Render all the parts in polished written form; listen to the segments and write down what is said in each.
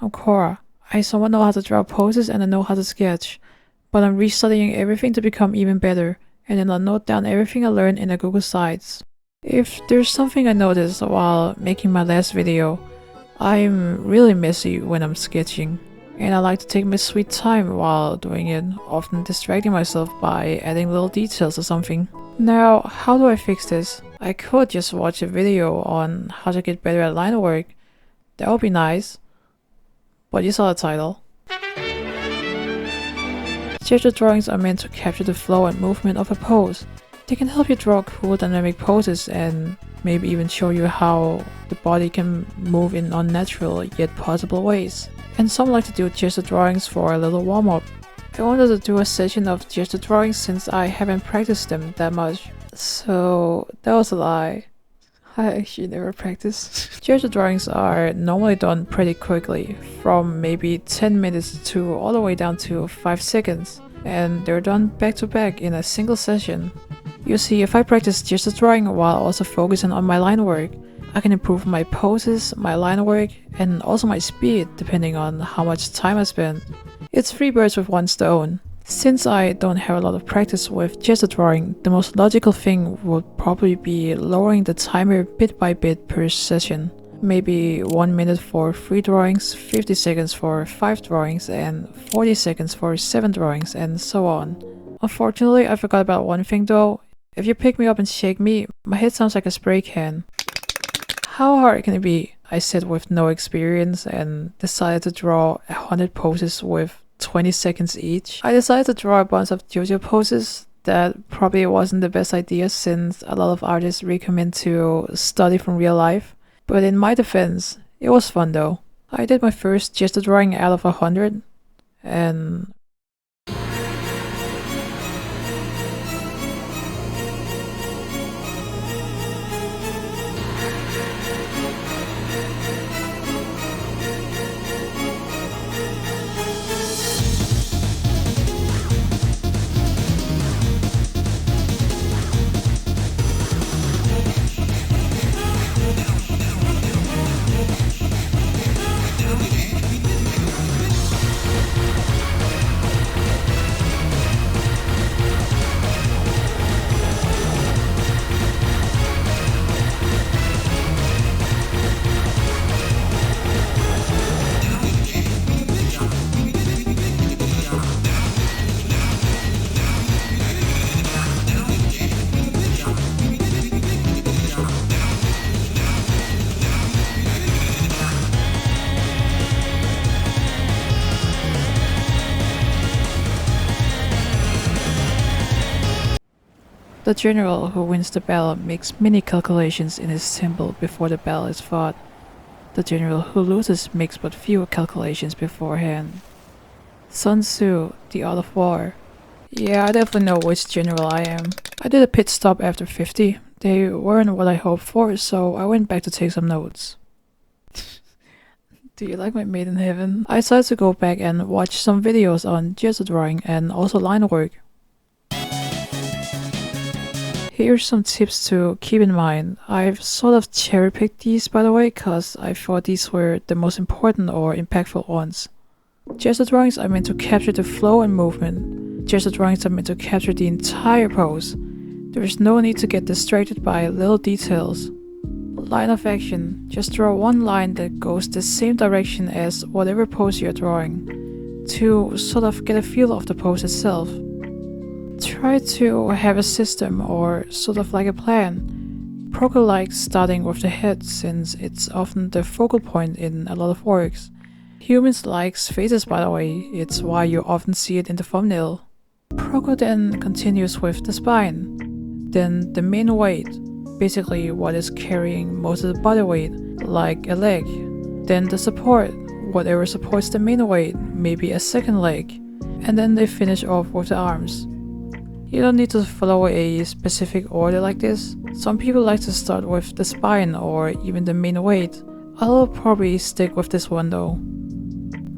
I'm Cora. I somewhat know how to draw poses and I know how to sketch, but I'm restudying everything to become even better, and then I'll note down everything I learned in the Google Sites. If there's something I noticed while making my last video, I'm really messy when I'm sketching, and I like to take my sweet time while doing it, often distracting myself by adding little details or something. Now, how do I fix this? I could just watch a video on how to get better at line work. That would be nice. But you saw the title. Gesture drawings are meant to capture the flow and movement of a pose. They can help you draw cool dynamic poses and maybe even show you how the body can move in unnatural yet possible ways. And some like to do gesture drawings for a little warm-up. I wanted to do a session of gesture drawings since I haven't practiced them that much. So that was a lie. I actually never practiced. Gesture drawings are normally done pretty quickly, from maybe 10 minutes to all the way down to 5 seconds, and they're done back to back in a single session. You see, if I practice gesture drawing while also focusing on my line work, I can improve my poses, my line work, and also my speed depending on how much time I spend. It's 3 birds with 1 stone. Since I don't have a lot of practice with gesture drawing, the most logical thing would probably be lowering the timer bit by bit per session. Maybe 1 minute for 3 drawings, 50 seconds for 5 drawings, and 40 seconds for 7 drawings, and so on. Unfortunately, I forgot about one thing though. If you pick me up and shake me, my head sounds like a spray can. How hard can it be? I said with no experience and decided to draw 100 poses with 20 seconds each. I decided to draw a bunch of JoJo poses. That probably wasn't the best idea since a lot of artists recommend to study from real life. But in my defense, it was fun though. I did my first gesture drawing out of 100 and the general who wins the battle makes many calculations in his temple before the battle is fought. The general who loses makes but few calculations beforehand. Sun Tzu, The Art of War. Yeah, I definitely know which general I am. I did a pit stop after 50. They weren't what I hoped for, so I went back to take some notes. Do you like my Made in Heaven? I decided to go back and watch some videos on gesture drawing and also line work. Here's some tips to keep in mind. I've sort of cherry-picked these by the way, cause I thought these were the most important or impactful ones. Gesture drawings are meant to capture the flow and movement. Gesture drawings are meant to capture the entire pose. There is no need to get distracted by little details. Line of action. Just draw one line that goes the same direction as whatever pose you're drawing, to sort of get a feel of the pose itself. Try to have a system or sort of like a plan. Procol likes starting with the head since it's often the focal point in a lot of works. Humans likes faces by the way, it's why you often see it in the thumbnail. Procol then continues with the spine, then the main weight, basically what is carrying most of the body weight, like a leg, then the support, whatever supports the main weight, maybe a second leg, and then they finish off with the arms. You don't need to follow a specific order like this. Some people like to start with the spine or even the main weight. I'll probably stick with this one though.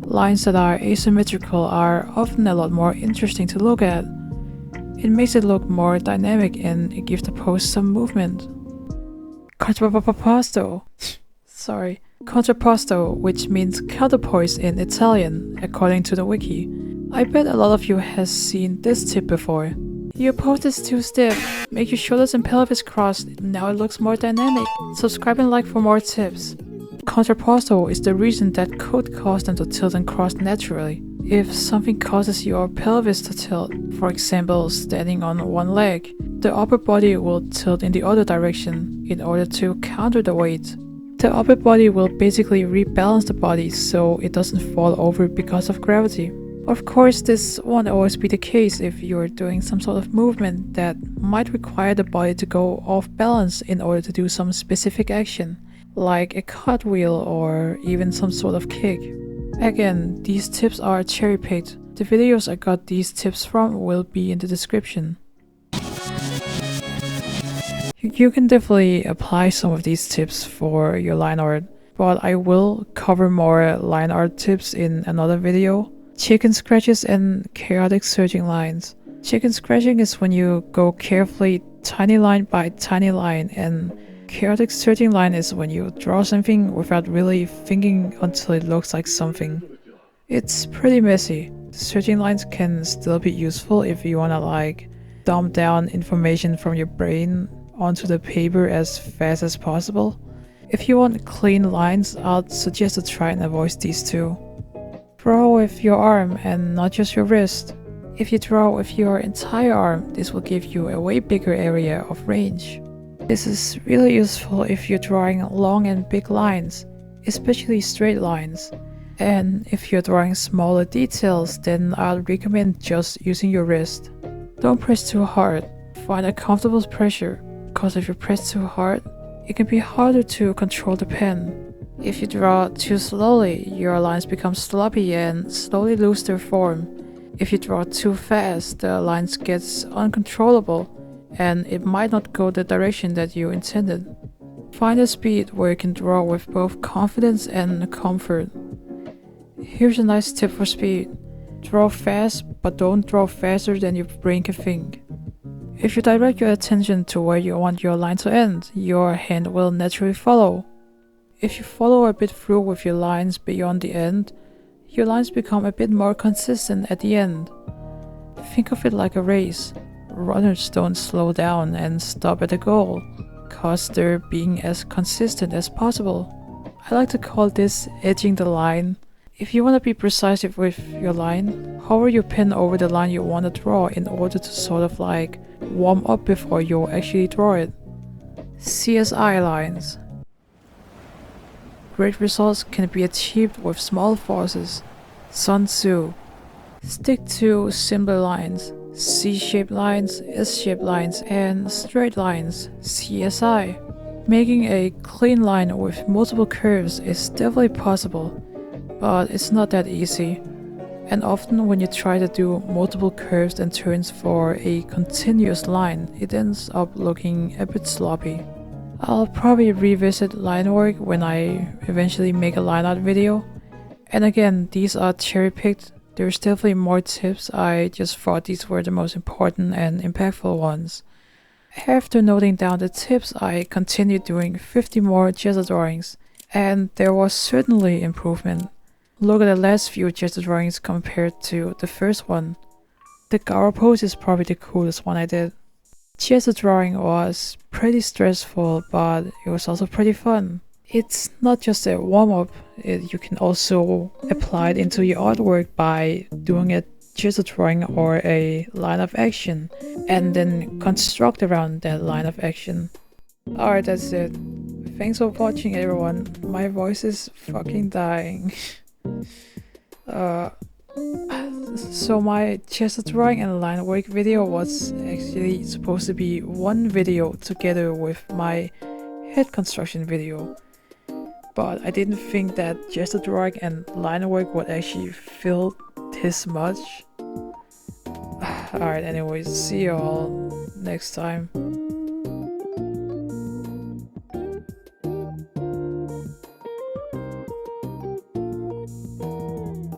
Lines that are asymmetrical are often a lot more interesting to look at. It makes it look more dynamic and it gives the pose some movement. Contrapposto. Sorry. Contrapposto, which means counterpoise in Italian, according to the wiki. I bet a lot of you has seen this tip before. Your pose is too stiff. Make your shoulders and pelvis crossed. Now it looks more dynamic. Subscribe and like for more tips. Contrapposto is the reason that could cause them to tilt and cross naturally. If something causes your pelvis to tilt, for example standing on one leg, the upper body will tilt in the other direction in order to counter the weight. The upper body will basically rebalance the body so it doesn't fall over because of gravity. Of course, this won't always be the case if you're doing some sort of movement that might require the body to go off balance in order to do some specific action, like a cartwheel or even some sort of kick. Again, these tips are cherry-picked. The videos I got these tips from will be in the description. You can definitely apply some of these tips for your line art, but I will cover more line art tips in another video. Chicken scratches and chaotic surging lines. Chicken scratching is when you go carefully tiny line by tiny line, and chaotic surging line is when you draw something without really thinking until it looks like something. It's pretty messy. Surging lines can still be useful if you wanna like dump down information from your brain onto the paper as fast as possible. If you want clean lines, I'd suggest to try and avoid these two. Draw with your arm and not just your wrist. If you draw with your entire arm, this will give you a way bigger area of range. This is really useful if you're drawing long and big lines, especially straight lines. And if you're drawing smaller details, then I'd recommend just using your wrist. Don't press too hard. Find a comfortable pressure, because if you press too hard, it can be harder to control the pen. If you draw too slowly, your lines become sloppy and slowly lose their form. If you draw too fast, the lines get uncontrollable and it might not go the direction that you intended. Find a speed where you can draw with both confidence and comfort. Here's a nice tip for speed. Draw fast, but don't draw faster than your brain can think. If you direct your attention to where you want your line to end, your hand will naturally follow. If you follow a bit through with your lines beyond the end, your lines become a bit more consistent at the end. Think of it like a race. Runners don't slow down and stop at the goal, cause they're being as consistent as possible. I like to call this edging the line. If you want to be precise with your line, hover your pen over the line you want to draw in order to sort of like warm up before you actually draw it. CSI lines. Great results can be achieved with small forces. Sun Tzu. Stick to simpler lines. C-shaped lines, S-shaped lines, and straight lines. CSI. Making a clean line with multiple curves is definitely possible, but it's not that easy. And often when you try to do multiple curves and turns for a continuous line, it ends up looking a bit sloppy. I'll probably revisit line work when I eventually make a line art video. And again, these are cherry-picked. There's definitely more tips. I just thought these were the most important and impactful ones. After noting down the tips, I continued doing 50 more gesture drawings, and there was certainly improvement. Look at the last few gesture drawings compared to the first one. The Garo pose is probably the coolest one I did. Gesture drawing was pretty stressful, but it was also pretty fun. It's not just a warm-up, you can also apply it into your artwork by doing a gesture drawing or a line of action, and then construct around that line of action. Alright, that's it. Thanks for watching, everyone. My voice is fucking dying. So my gesture drawing and line work video was actually supposed to be one video together with my head construction video. But I didn't think that gesture drawing and line work would actually fill this much. Alright, anyways, see you all next time.